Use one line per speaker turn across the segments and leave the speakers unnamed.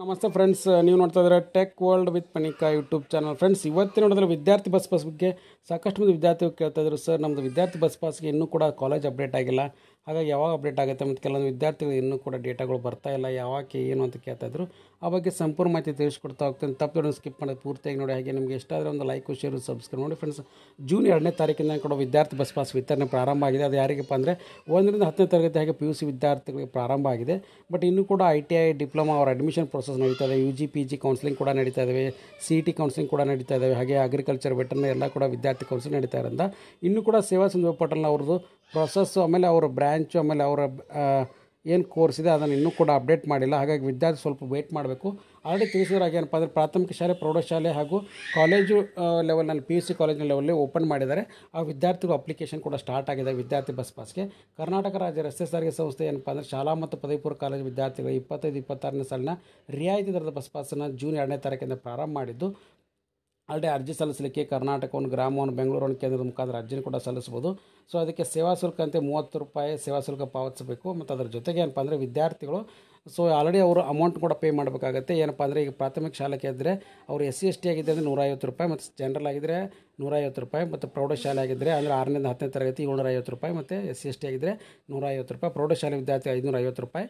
ನಮಸ್ತೆ ಫ್ರೆಂಡ್ಸ್, ನೀವು ನೋಡ್ತಾ ಇದ್ದೀರಾ tech world with Panika YouTube channel. Friends, ಇವತ್ತಿನ ನೋಡಿದ್ರೆ ವಿದ್ಯಾರ್ಥಿ ಬಸ್ ಪಾಸ್ ಬಗ್ಗೆ ಸಾಕಷ್ಟು ಮಂದಿ ವಿದ್ಯಾರ್ಥಿಗಳು ಕೇಳ್ತಾ ಇದ್ರು. ಸರ್, ನಮ್ಮದು ವಿದ್ಯಾರ್ಥಿ ಬಸ್ ಪಾಸ್ಗೆ ಇನ್ನೂ ಕೂಡ ಕಾಲೇಜ್ ಅಪ್ಡೇಟ್ ಆಗಿಲ್ಲ, ಹಾಗಾಗಿ ಯಾವಾಗ ಅಪ್ಡೇಟ್ ಆಗುತ್ತೆ ಮತ್ತು ಕೆಲವೊಂದು ವಿದ್ಯಾರ್ಥಿಗಳು ಇನ್ನೂ ಕೂಡ ಡೇಟಾಗಳು ಬರ್ತಾ ಇಲ್ಲ, ಯಾವಾಗ ಏನು ಅಂತ ಕೇಳ್ತಾ ಇದ್ರು. ಆ ಬಗ್ಗೆ ಸಂಪೂರ್ಣ ಮಾಹಿತಿ ತಿಳಿಸ್ಕೊಡ್ತಾ ಹೋಗ್ತೇನೆ. ತಪ್ಪು ಸ್ಕಿಪ್ ಮಾಡೋದು ಪೂರ್ತಿಯಾಗಿ ನೋಡಿ. ಹಾಗೆ ನಿಮಗೆ ಇಷ್ಟ ಆದರೆ ಒಂದು ಲೈಕ್, ಶೇರ್, ಸಬ್ಸ್ಕ್ರೈಬ್ ಮಾಡಿ. ಫ್ರೆಂಡ್ಸ್, ಜೂನ್ 2ನೇ ತಾರೀಕಿಂದ ಕೂಡ ವಿದ್ಯಾರ್ಥಿ ಬಸ್ ಪಾಸ್ ವಿತರಣೆ ಪ್ರಾರಂಭ ಆಗಿದೆ. ಅದು ಯಾರಿಗಪ್ಪ ಅಂದರೆ 1ರಿಂದ 10ನೇ ತರಗತಿ ಹಾಗೆ PUC ವಿದ್ಯಾರ್ಥಿಗಳಿಗೆ ಪ್ರಾರಂಭ ಆಗಿದೆ. ಬಟ್ ಇನ್ನೂ ಕೂಡ ITI ಡಿಪ್ಲೊಮಾ ಅವರ ಅಡ್ಮಿಷನ್ ಪ್ರೊಸೆಸ್ ನಡೀತಾ ಇದೆ. UG PG ಕೌನ್ಸಿಲಿಂಗ್ ಕೂಡ ನಡೀತಾ ಇದ್ದಾವೆ, CET ಕೌನ್ಸಿಲಿಂಗ್ ಕೂಡ ನಡೀತಾ ಇದ್ದಾವೆ. ಹಾಗೆ ಅಗ್ರಿಕಲ್ಚರ್, ವೆಟರ್ನರಿ ಎಲ್ಲ ಕೂಡ ವಿದ್ಯಾರ್ಥಿ ಕೌನ್ಸಿಲಿಂಗ್ ನಡೀತಾ ಇರೋದ್ರಿಂದ ಇನ್ನೂ ಕೂಡ ಸೇವಾ ಸಿಂಧು ಪೋರ್ಟಲ್ನ ಅವ್ರದ್ದು ಪ್ರೊಸೆಸ್ಸು, ಆಮೇಲೆ ಅವರ ಬ್ರ್ಯಾಂಚು, ಆಮೇಲೆ ಅವರ ಏನು ಕೋರ್ಸ್ ಇದೆ ಅದನ್ನು ಇನ್ನೂ ಕೂಡ ಅಪ್ಡೇಟ್ ಮಾಡಿಲ್ಲ. ಹಾಗಾಗಿ ವಿದ್ಯಾರ್ಥಿ ಸ್ವಲ್ಪ ವೇಟ್ ಮಾಡಬೇಕು. ಆಲ್ರೆಡಿ ತಿಳಿಸಿದ್ರಾಗ ಏನಪ್ಪ ಅಂದರೆ ಪ್ರಾಥಮಿಕ ಶಾಲೆ, ಪ್ರೌಢಶಾಲೆ ಹಾಗೂ ಕಾಲೇಜು ಲೆವೆಲ್ನಲ್ಲಿ PUC ಕಾಲೇಜಿನ ಲೆವೆಲ್ಲಿ ಓಪನ್ ಮಾಡಿದ್ದಾರೆ. ಆ ವಿದ್ಯಾರ್ಥಿಗಳು ಅಪ್ಲಿಕೇಶನ್ ಕೂಡ ಸ್ಟಾರ್ಟ್ ಆಗಿದೆ ವಿದ್ಯಾರ್ಥಿ ಬಸ್ ಪಾಸ್ಗೆ. ಕರ್ನಾಟಕ ರಾಜ್ಯ ರಸ್ತೆ ಸಾರಿಗೆ ಸಂಸ್ಥೆ ಏನಪ್ಪ ಅಂದರೆ ಶಾಲಾ ಮತ್ತು ಪದವಿ ಪೂರ್ವ ಕಾಲೇಜು ವಿದ್ಯಾರ್ಥಿಗಳು 25-26ನೇ ಸಾಲಿನ ರಿಯಾಯಿತಿ ದರದ ಬಸ್ ಪಾಸನ್ನು ಜೂನ್ 2ನೇ ತಾರೀಕಿಂದ ಪ್ರಾರಂಭ ಮಾಡಿದ್ದು, ಆಲ್ರೆಡಿ ಅರ್ಜಿ ಸಲ್ಲಿಸಲಿಕ್ಕೆ ಕರ್ನಾಟಕವನ್ನು, ಗ್ರಾಮವನ್ನು, ಬೆಂಗಳೂರನ್ನು ಕೇಂದ್ರದ ಮುಖಾಂತರ ಅರ್ಜಿನ ಕೂಡ ಸಲ್ಲಿಸ್ಬೋದು. ಸೊ ಅದಕ್ಕೆ ಸೇವಾ ಶುಲ್ಕ ಅಂತೆ ₹30 ಸೇವಾ ಶುಲ್ಕ ಪಾವತಿಸಬೇಕು. ಮತ್ತು ಅದರ ಜೊತೆಗೆ ಏನಪ್ಪ ಅಂದರೆ ವಿದ್ಯಾರ್ಥಿಗಳು ಆಲ್ರೆಡಿ ಅವರು ಅಮೌಂಟ್ ಕೂಡ ಪೇ ಮಾಡಬೇಕಾಗತ್ತೆ. ಏನಪ್ಪ ಅಂದರೆ ಈಗ ಪ್ರಾಥಮಿಕ ಶಾಲೆಗೆ ಇದ್ದರೆ ಅವರು SC ST ಆಗಿದ್ದರೆ ಅಂದರೆ ₹150, ಮತ್ತು ಜನರಲ್ ಆಗಿದ್ದರೆ ₹150, ಮತ್ತು ಪ್ರೌಢಶಾಲೆ ಆಗಿದ್ದರೆ ಅಂದರೆ 6ರಿಂದ 10ನೇ ತರಗತಿ ₹750, ಮತ್ತು SC ST ಆಗಿದ್ದರೆ ₹150, ಪ್ರೌಢಶಾಲೆ ವಿದ್ಯಾರ್ಥಿ ₹550.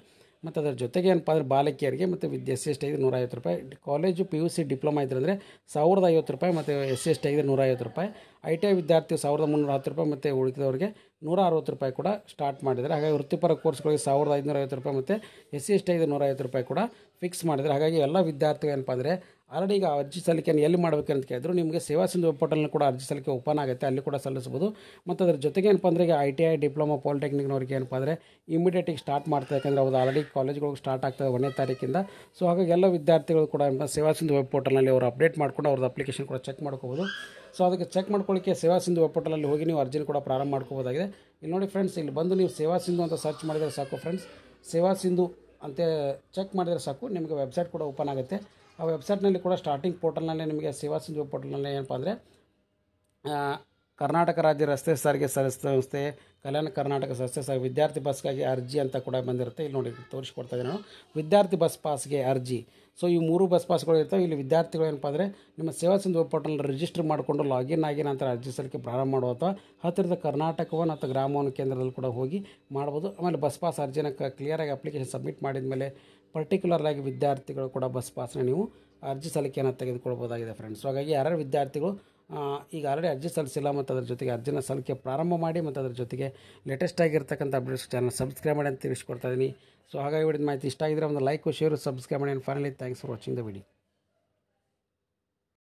ಮತ್ತು ಅದರ ಜೊತೆಗೆ ಏನಪ್ಪ ಅಂದರೆ ಬಾಲಕಿಯರಿಗೆ ಮತ್ತು SC ST ಆಗಿದ್ರೆ ₹150, ಕಾಲೇಜು PUC ಡಿಪ್ಲೊಮಾ ಇದ್ದರೆ ಅಂದರೆ ₹1050, ಮತ್ತು SC ST ಆಗಿದ್ರೆ ₹150, ITI ವಿದ್ಯಾರ್ಥಿ ₹1310, ಮತ್ತು ಉಳಿದವರಿಗೆ ₹160 ಕೂಡ ಸ್ಟಾರ್ಟ್ ಮಾಡಿದ್ದಾರೆ. ಹಾಗಾಗಿ ವೃತ್ತಿಪರ ಕೋರ್ಸ್ಗಳಿಗೆ ₹1550, ಮತ್ತು SC ST ಆಗಿದ್ರೆ ₹150 ಕೂಡ ಫಿಕ್ಸ್ ಮಾಡಿದ್ದಾರೆ. ಹಾಗಾಗಿ ಎಲ್ಲ ವಿದ್ಯಾರ್ಥಿಗಳು ಏನಪ್ಪ ಅಂದರೆ ಆಲ್ರೆಡಿ ಈಗ ಅರ್ಜಿ ಸಲ್ಲಿಕೆಯನ್ನು ಎಲ್ಲಿ ಮಾಡಬೇಕು ಅಂತ ಕೇಳಿದ್ರು, ನಿಮಗೆ ಸೇವಾ ಸಿಂಧು ಪೋರ್ಟಲ್ನ ಕೂಡ ಅರ್ಜಿ ಸಲ್ಲಿಕೆ ಓಪನ್ ಆಗುತ್ತೆ, ಅಲ್ಲಿ ಕೂಡ ಸಲ್ಲಿಸ್ಬೋದು. ಮತ್ತು ಅದರ ಜೊತೆಗೆ ಏನಪ್ಪ ಅಂದರೆ ಈಗ ITI ಡಿಪ್ಲೊಮಾ ಪಾಲಿಟೆಕ್ನಿಕ್ನವ್ರಿಗೆ ಏನಪ್ಪ ಅಂದರೆ ಇಮಿಡಿಯೇಟಿಗೆ ಸ್ಟಾರ್ಟ್ ಮಾಡ್ತಾರೆ, ಯಾಕಂದರೆ ಅವ್ರು ಆಲ್ರೆಡಿ ಕಾಲೇಜ್ಗಳಿಗೆ ಸ್ಟಾರ್ಟ್ ಆಗ್ತದೆ 1ನೇ ತಾರೀಕಿಂದ. ಸೊ ಹಾಗಾಗಿ ಎಲ್ಲ ವಿದ್ಯಾರ್ಥಿಗಳು ಕೂಡ ಸೇವಾ ಸಿಂಧು ವೆಬ್ ಪೋರ್ಟಲ್ನಲ್ಲಿ ಅವರು ಅಪ್ಡೇಟ್ ಮಾಡ್ಕೊಂಡು ಅವ್ರದ್ದು ಅಪ್ಲಿಕೇಶನ್ ಕೂಡ ಚೆಕ್ ಮಾಡ್ಕೋಬೋದು. ಸೊ ಅದಕ್ಕೆ ಚೆಕ್ ಮಾಡ್ಕೊಳ್ಳಿಕ್ಕೆ ಸೇವಾ ಸಿಂಧು ವೆಬ್ ಪೋರ್ಟಲಲ್ಲಿ ಹೋಗಿ ನೀವು ಅರ್ಜಿನ ಕೂಡ ಪ್ರಾರಂಭ ಮಾಡ್ಕೋಬೋದಾಗಿದೆ. ಇಲ್ಲಿ ನೋಡಿ ಫ್ರೆಂಡ್ಸ್, ಇಲ್ಲಿ ಬಂದು ನೀವು ಸೇವಾ ಸಿಂಧು ಅಂತ ಸರ್ಚ್ ಮಾಡಿದರೆ ಸಾಕು ಫ್ರೆಂಡ್ಸ್. ಸೇವಾ ಸಿಂಧು ಅಂತ ಚೆಕ್ ಮಾಡಿದರೆ ಸಾಕು, ನಿಮಗೆ ವೆಬ್ಸೈಟ್ ಕೂಡ ಓಪನ್ ಆಗುತ್ತೆ. ಆ ವೆಬ್ಸೈಟ್ನಲ್ಲಿ ಕೂಡ ಸ್ಟಾರ್ಟಿಂಗ್ ಪೋರ್ಟಲ್ನಲ್ಲೇ ನಿಮಗೆ ಸೇವಾ ಸಿಂಧು ಪೋರ್ಟಲ್ನಲ್ಲಿ ಏನಪ್ಪ ಅಂದರೆ ಕರ್ನಾಟಕ ರಾಜ್ಯ ರಸ್ತೆ ಸಾರಿಗೆ ಸಂಸ್ಥೆ, ಕಲ್ಯಾಣ ಕರ್ನಾಟಕ ರಸ್ತೆ ಸಾರಿಗೆ ವಿದ್ಯಾರ್ಥಿ ಬಸ್ಗಾಗಿ ಅರ್ಜಿ ಅಂತ ಕೂಡ ಬಂದಿರುತ್ತೆ. ಇಲ್ಲಿ ನೋಡಿ ತೋರಿಸ್ಕೊಡ್ತಾ ಇದ್ದೀನಿ ನಾನು, ವಿದ್ಯಾರ್ಥಿ ಬಸ್ ಪಾಸ್ಗೆ ಅರ್ಜಿ. ಸೊ ಈ 3 ಬಸ್ ಪಾಸ್ಗಳು ಇರ್ತವೆ. ಇಲ್ಲಿ ವಿದ್ಯಾರ್ಥಿಗಳು ಏನಪ್ಪ ಅಂದರೆ ನಿಮ್ಮ ಸೇವಾ ಸಿಂಧು ಪೋರ್ಟಲ್ ರಿಜಿಸ್ಟರ್ ಮಾಡಿಕೊಂಡು ಲಾಗಿನ್ ಆಗಿ ನಂತರ ಅರ್ಜಿ ಸಲ್ಲಿಕೆ ಪ್ರಾರಂಭ ಮಾಡುವ ಅಥವಾ ಹತ್ತಿರದ ಕರ್ನಾಟಕವನ್ನು ಅಥವಾ ಗ್ರಾಮವನ್ನು ಕೇಂದ್ರದಲ್ಲಿ ಕೂಡ ಹೋಗಿ ಮಾಡ್ಬೋದು. ಆಮೇಲೆ ಬಸ್ ಪಾಸ್ ಅರ್ಜಿನ ಕ್ಲಿಯರಾಗಿ ಅಪ್ಲಿಕೇಶನ್ ಸಬ್ಮಿಟ್ ಮಾಡಿದ ಮೇಲೆ ಪರ್ಟಿಕ್ಯುಲರ್ ಆಗಿ ವಿದ್ಯಾರ್ಥಿಗಳು ಕೂಡ ಬಸ್ ಪಾಸ್ನ ನೀವು ಅರ್ಜಿ ಸಲ್ಲಿಕೆಯನ್ನು ತೆಗೆದುಕೊಳ್ಬೋದಾಗಿದೆ ಫ್ರೆಂಡ್ಸ್. ಸೊ ಹಾಗಾಗಿ ಯಾರ್ಯಾರು ವಿದ್ಯಾರ್ಥಿಗಳು ಈಗ ಆಲ್ರೆಡಿ ಅರ್ಜಿ ಸಲ್ಲಿಸಿಲ್ಲ ಮತ್ತು ಅದರ ಜೊತೆಗೆ ಅರ್ಜಿನ ಸಲ್ಲಿಕೆ ಪ್ರಾರಂಭ ಮಾಡಿ, ಮತ್ತು ಅದರ ಜೊತೆಗೆ ಲೇಟೆಸ್ಟ್ ಆಗಿರ್ತಕ್ಕಂಥ ಅಪ್ಡೇಟ್ಸ್ ಚಾನಲ್ ಸಬ್ಸ್ಕ್ರೈಬ್ ಮಾಡಿ ಅಂತ ತಿಳಿಸ್ಕೊಡ್ತಾ ಇದ್ದೀನಿ. ಸೊ ಹಾಗಾಗಿ ವಿಡಿಯೋ ಮಾಹಿತಿ ಇಷ್ಟ ಆಗಿದ್ರೆ ಒಂದು ಲೈಕ್, ಶೇರು, ಸಬ್ಸ್ಕ್ರೈಬ್ ಮಾಡಿ. And finally thanks for watching the video.